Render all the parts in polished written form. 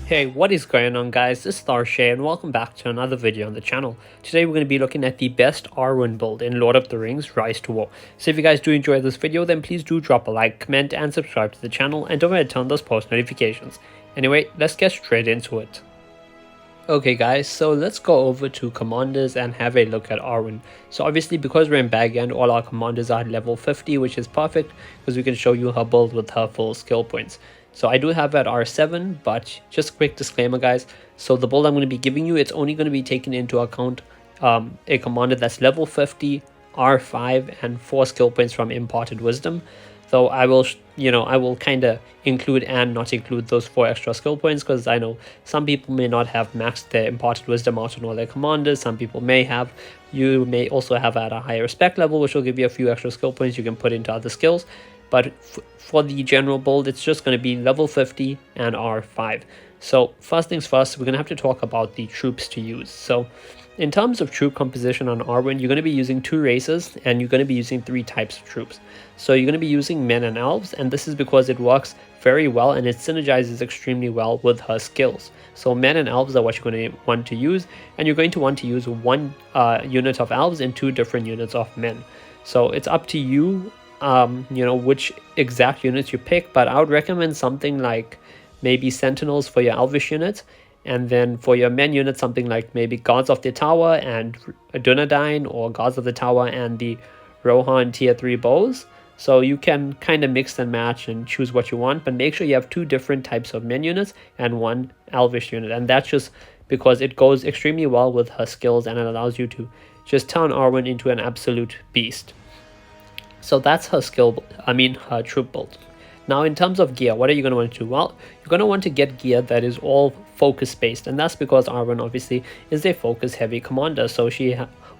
Hey, what is going on guys, this is Tharshey and welcome back to another video on the channel. Today we're going to be looking at the best Arwen build in Lord of the Rings Rise to War. So if you guys do enjoy this video, then please do drop a like, comment and subscribe to the channel, and don't forget to turn on those post notifications. Anyway, let's get straight into it. Okay guys, so let's go over to commanders and have a look at Arwen. So obviously because we're in bag end, all our commanders are at level 50, which is perfect because we can show you her build with her full skill points. So I do have at R7, but just a quick disclaimer guys, so the build I'm going to be giving you, it's only going to be taking into account a commander that's level 50, R5 and 4 skill points from imparted wisdom. So I will, I will kind of include and not include those 4 extra skill points because I know some people may not have maxed their imparted wisdom out on all their commanders. Some people may have. You may also have at a higher respect level, which will give you a few extra skill points you can put into other skills. But for the general build, it's just going to be level 50 and R5. So first things first, we're going to have to talk about the troops to use. So in terms of troop composition on Arwen, you're going to be using 2 races and you're going to be using 3 types of troops. So you're going to be using men and elves, and this is because it works very well and it synergizes extremely well with her skills. So men and elves are what you're going to want to use, and you're going to want to use 1 unit of elves and 2 different units of men. So it's up to you, which exact units you pick, but I would recommend something like maybe sentinels for your elvish units, and then for your men unit something like maybe guards of the tower and Dunedain, or guards of the tower and the Rohan tier 3 bows. So you can kind of mix and match and choose what you want, but make sure you have 2 different types of men units and 1 elvish unit, and that's just because it goes extremely well with her skills and it allows you to just turn Arwen into an absolute beast. So that's her her troop build. Now in terms of gear, what are you going to want to do? Well, you're going to want to get gear that is all focus based, and that's because Arwen obviously is a focus heavy commander, so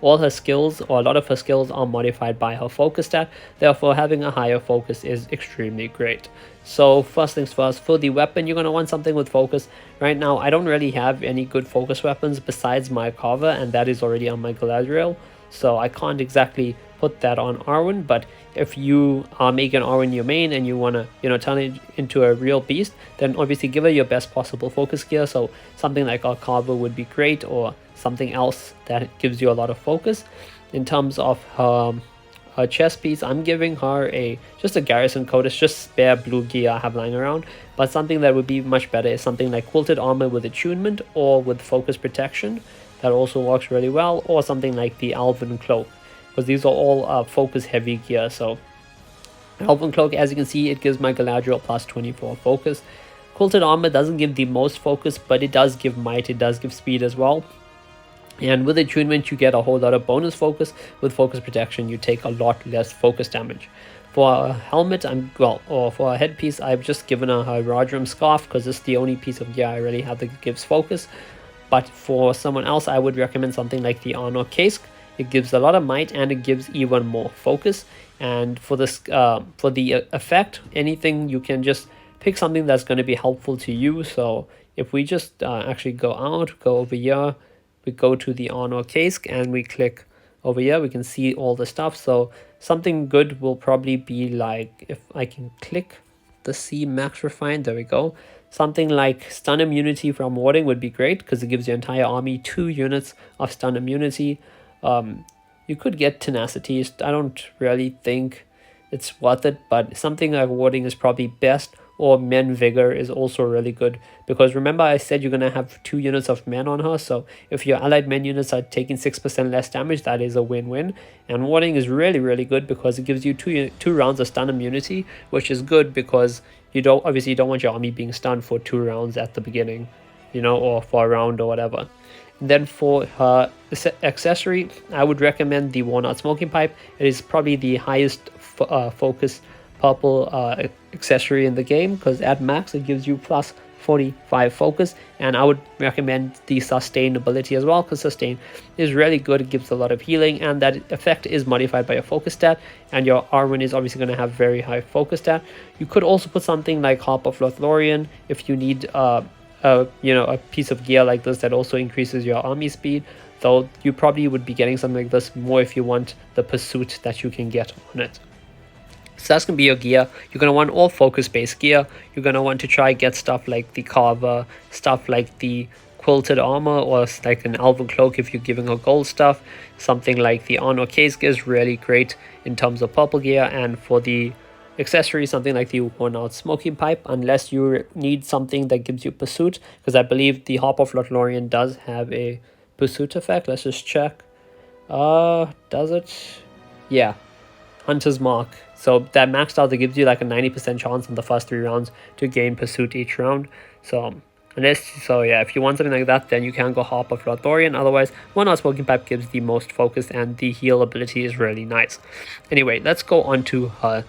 all her skills, or a lot of her skills, are modified by her focus stat. Therefore having a higher focus is extremely great. So first things first, for the weapon you're going to want something with focus. Right now I don't really have any good focus weapons besides my Carver, and that is already on my Galadriel, so I can't exactly put that on Arwen. But if you are making Arwen your main and you want to turn it into a real beast, then obviously give her your best possible focus gear. So something like a Carver would be great, or something else that gives you a lot of focus. In terms of her chest piece, I'm giving her just a garrison coat. It's just spare blue gear I have lying around, but something that would be much better is something like quilted armor with attunement or with focus protection. That also works really well, or something like the Elven cloak, because these are all focus heavy gear. So Elven cloak, as you can see, it gives my Galadriel plus 24 focus. Quilted armor doesn't give the most focus, but it does give might, it does give speed as well. And with attunement you get a whole lot of bonus focus. With focus protection you take a lot less focus damage. For a helmet, or for a headpiece, I've just given her Rodrum scarf because it's the only piece of gear I really have that gives focus. But for someone else, I would recommend something like the Arnor Casque. It gives a lot of might and it gives even more focus. And for this, for the effect, anything, you can just pick something that's going to be helpful to you. So if we just actually go over here, we go to the Arnor Casque and we click over here, we can see all the stuff. So something good will probably be like, if I can click the C max refine, there we go. Something like stun immunity from warding would be great because it gives your entire army 2 units of stun immunity. You could get tenacity. I don't really think it's worth it, but something like warding is probably best. Or men vigor is also really good, because remember I said you're going to have 2 units of men on her. So if your allied men units are taking 6% less damage, that is a win-win. And warding is really good because it gives you two rounds of stun immunity, which is good because you don't want your army being stunned for 2 rounds at the beginning, or for a round or whatever. And then for her accessory, I would recommend the Walnut Smoking Pipe. It is probably the highest focus purple accessory in the game, because at max it gives you plus 45 focus. And I would recommend the sustain ability as well, because sustain is really good. It gives a lot of healing, and that effect is modified by your focus stat, and your Arwen is obviously going to have very high focus stat. You could also put something like Harp of Lothlorien if you need a piece of gear like this that also increases your army speed, though you probably would be getting something like this more if you want the pursuit that you can get on it. So that's going to be your gear. You're going to want all focus based gear. You're going to want to try get stuff like the carver, stuff like the quilted armor, or like an elven cloak if you're giving her gold stuff. Something like the honor case gear is really great in terms of purple gear. And for the accessory, something like the worn out smoking pipe, unless you need something that gives you pursuit, because I believe the Harp of Lothlorien does have a pursuit effect. Let's just check. Does it? Yeah, Hunter's Mark. So that maxed out, that gives you like a 90% chance in the first 3 rounds to gain pursuit each round. So yeah, if you want something like that, then you can go Harp of Lothlorien. Otherwise, One Out Smoking Pipe gives the most focus, and the heal ability is really nice. Anyway, let's go on to her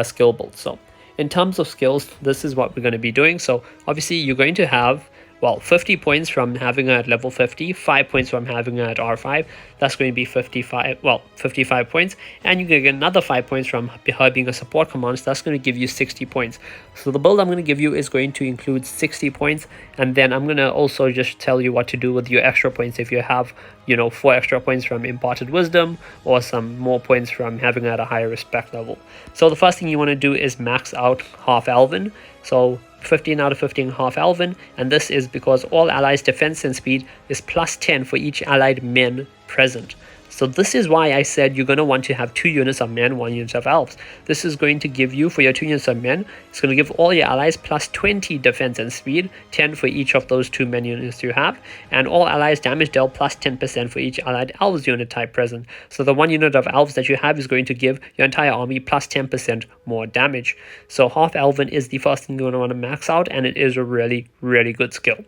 skill build. So in terms of skills, this is what we're going to be doing. So obviously you're going to have, well, 50 points from having her at level 50, 5 points from having her at R5. That's going to be 55 points. And you can get another 5 points from her being a support commander. So that's going to give you 60 points. So the build I'm going to give you is going to include 60 points. And then I'm going to also just tell you what to do with your extra points if you have, 4 extra points from imparted wisdom, or some more points from having her at a higher respect level. So the first thing you want to do is max out half elven. So 15 out of 15 half elven, and this is because all allies defense and speed is plus 10 for each allied men present. So this is why I said you're going to want to have 2 units of men, 1 unit of elves. This is going to give you, for your 2 units of men, it's going to give all your allies plus 20 defense and speed, 10 for each of those 2 men units you have, and all allies damage dealt plus 10% for each allied elves unit type present. So the 1 unit of elves that you have is going to give your entire army plus 10% more damage. So half elven is the first thing you're going to want to max out, and it is a really, really good skill.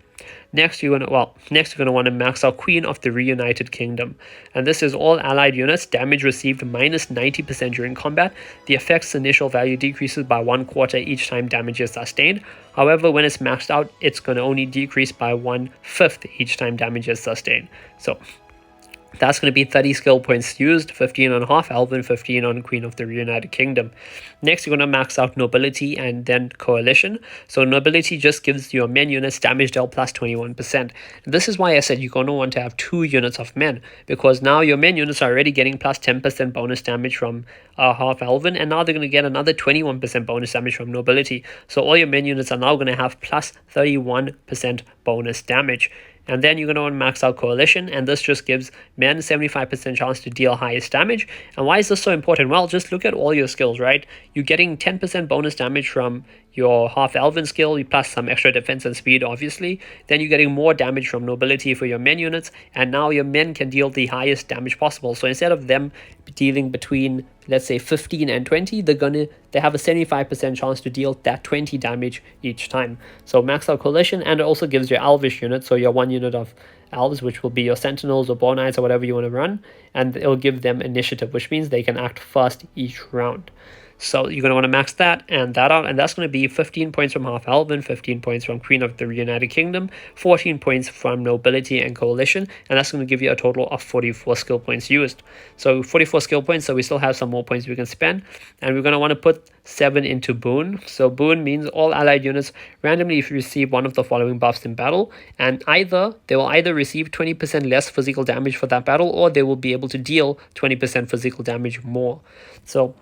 Next, you're going to want to max out Queen of the Reunited Kingdom. And this is all allied units, damage received minus 90% during combat. The effect's initial value decreases by 1/4 each time damage is sustained. However, when it's maxed out, it's going to only decrease by 1/5 each time damage is sustained. So that's going to be 30 skill points used, 15 on half elven, 15 on Queen of the Reunited Kingdom. Next, you're going to max out nobility and then coalition. So nobility just gives your men units damage dealt plus 21%. This is why I said you're going to want to have 2 units of men, because now your men units are already getting plus 10% bonus damage from half elven, and now they're going to get another 21% bonus damage from nobility. So all your men units are now going to have plus 31% bonus damage. And then you're going to want to max out coalition, and this just gives men 75% chance to deal highest damage. And why is this so important? Well, just look at all your skills, right? You're getting 10% bonus damage from your half elven skill, plus some extra defense and speed, obviously. Then you're getting more damage from nobility for your men units, and now your men can deal the highest damage possible. So instead of them dealing between, let's say, 15 and 20, they have a 75% chance to deal that 20 damage each time. So max out coalition, and it also gives your elvish unit, so your 1 unit of elves, which will be your sentinels or bow knights or whatever you want to run, and it'll give them initiative, which means they can act first each round. So you're going to want to max that out, and that's going to be 15 points from half elven, 15 points from Queen of the Reunited Kingdom, 14 points from nobility and coalition, and that's going to give you a total of 44 skill points used. So 44 skill points, so we still have some more points we can spend, and we're going to want to put 7 into boon. So boon means all allied units randomly if you receive one of the following buffs in battle, and they will either receive 20% less physical damage for that battle, or they will be able to deal 20% physical damage more. So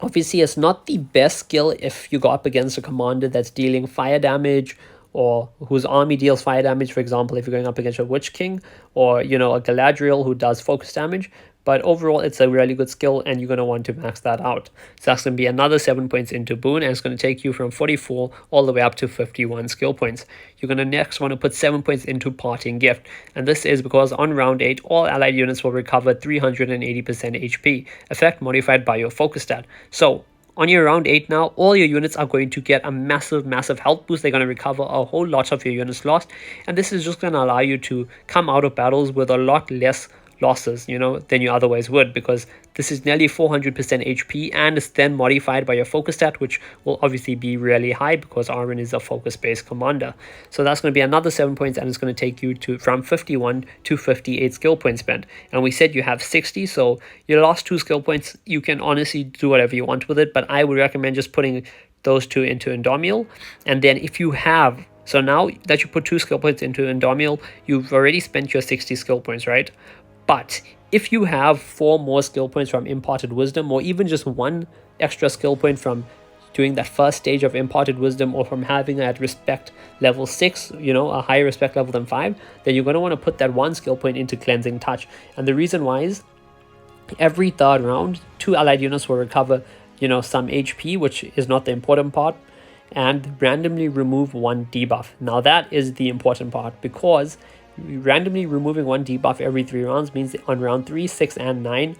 obviously, it's not the best skill if you go up against a commander that's dealing fire damage, or whose army deals fire damage, for example, if you're going up against a Witch King, or, a Galadriel who does focus damage. But overall, it's a really good skill, and you're going to want to max that out. So that's going to be another 7 points into boon, and it's going to take you from 44 all the way up to 51 skill points. You're going to next want to put 7 points into parting gift, and this is because on round 8, all allied units will recover 380% HP, effect modified by your focus stat. So on your round 8 now, all your units are going to get a massive health boost. They're going to recover a whole lot of your units lost, and this is just going to allow you to come out of battles with a lot less losses, than you otherwise would, because this is nearly 400% HP, and it's then modified by your focus stat, which will obviously be really high because Arwen is a focus-based commander. So that's going to be another 7 points, and it's going to take you from 51 to 58 skill points spent. And we said you have 60, so your last 2 skill points, you can honestly do whatever you want with it, but I would recommend just putting those 2 into Endomiel. And then if you have, so now that you put 2 skill points into Endomiel, you've already spent your 60 skill points, right? But if you have 4 more skill points from Imparted Wisdom, or even just 1 extra skill point from doing that first stage of Imparted Wisdom, or from having at respect level 6, you know, a higher respect level than 5, then you're going to want to put that 1 skill point into Cleansing Touch. And the reason why is every 3rd round, 2 allied units will recover, you know, some HP, which is not the important part, and randomly remove 1 debuff. Now that is the important part, because randomly removing 1 debuff every 3 rounds means on round 3, 6, and 9,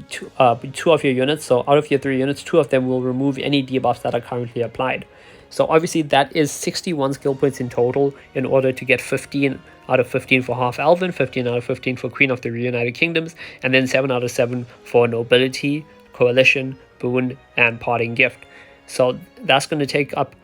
2 of your units, so out of your 3 units, 2 of them will remove any debuffs that are currently applied. So obviously that is 61 skill points in total in order to get 15 out of 15 for Half Elven, 15 out of 15 for Queen of the Reunited Kingdoms, and then 7 out of 7 for Nobility, Coalition, Boon, and Parting Gift. So that's going to take up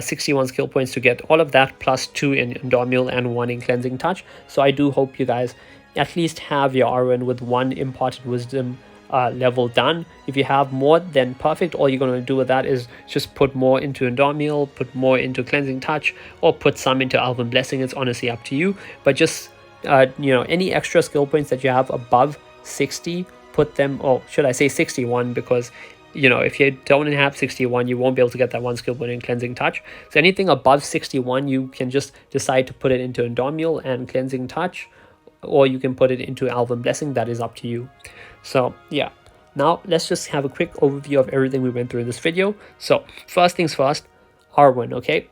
61 skill points to get all of that, plus 2 in Indomitable and 1 in Cleansing Touch. So I do hope you guys at least have your Arwen with 1 Imparted Wisdom level done. If you have more, then perfect. All you're going to do with that is just put more into Indomitable, put more into Cleansing Touch, or put some into Elven Blessing. It's honestly up to you. But just, you know, any extra skill points that you have above 60, put them, or should I say 61, because, you know, if you don't have 61, you won't be able to get that 1 skill point in Cleansing Touch. So anything above 61, you can just decide to put it into Indomitable and Cleansing Touch, or you can put it into Elven Blessing. That is up to you. So yeah, now let's just have a quick overview of everything we went through in this video. So first things first, Arwen, okay?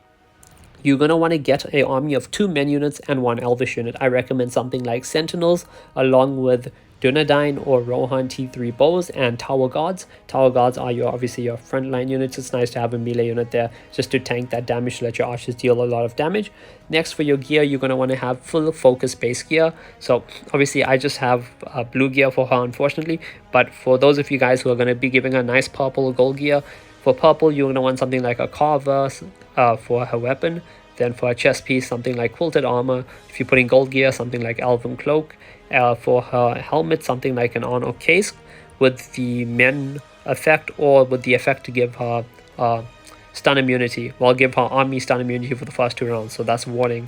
You're going to want to get an army of 2 men units and 1 elvish unit. I recommend something like Sentinels along with Dunedain or Rohan T3 bows and Tower Guards. Tower Guards are obviously your frontline units. It's nice to have a melee unit there just to tank that damage, to let your archers deal a lot of damage. Next, for your gear, you're going to want to have full focus base gear. So obviously I just have blue gear for her, unfortunately, but for those of you guys who are going to be giving a nice purple or gold gear, for purple you're going to want something like a carver for her weapon. Then for a chest piece, something like quilted armor. If you're putting gold gear, something like elven cloak. For her helmet, something like an honor case with the men effect, or with the effect to give her stun immunity. Well, give her army stun immunity for the first 2 rounds, so that's warning.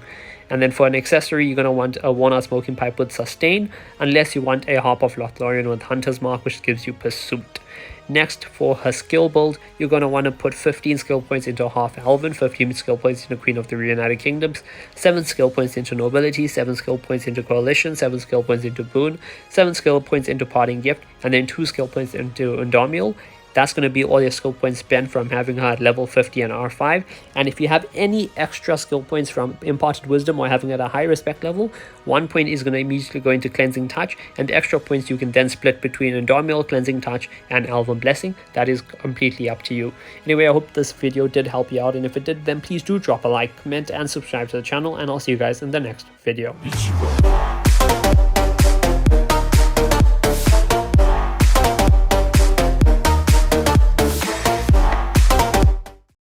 And then for an accessory, you're going to want a worn-out smoking pipe with sustain, unless you want a harp of Lothlorien with hunter's mark, which gives you pursuit. Next, for her skill build, you're going to want to put 15 skill points into Half Elven, 15 skill points into Queen of the Reunited Kingdoms, 7 skill points into Nobility, 7 skill points into Coalition, 7 skill points into Boon, 7 skill points into Parting Gift, and then 2 skill points into Indomitable. That's going to be all your skill points spent from having her at level 50 and R5. And if you have any extra skill points from Imparted Wisdom or having it at a high respect level, 1 point is going to immediately go into Cleansing Touch, and the extra points you can then split between Indomitable, Cleansing Touch, and Elven Blessing. That is completely up to you. Anyway, I hope this video did help you out, and if it did, then please do drop a like, comment, and subscribe to the channel, and I'll see you guys in the next video.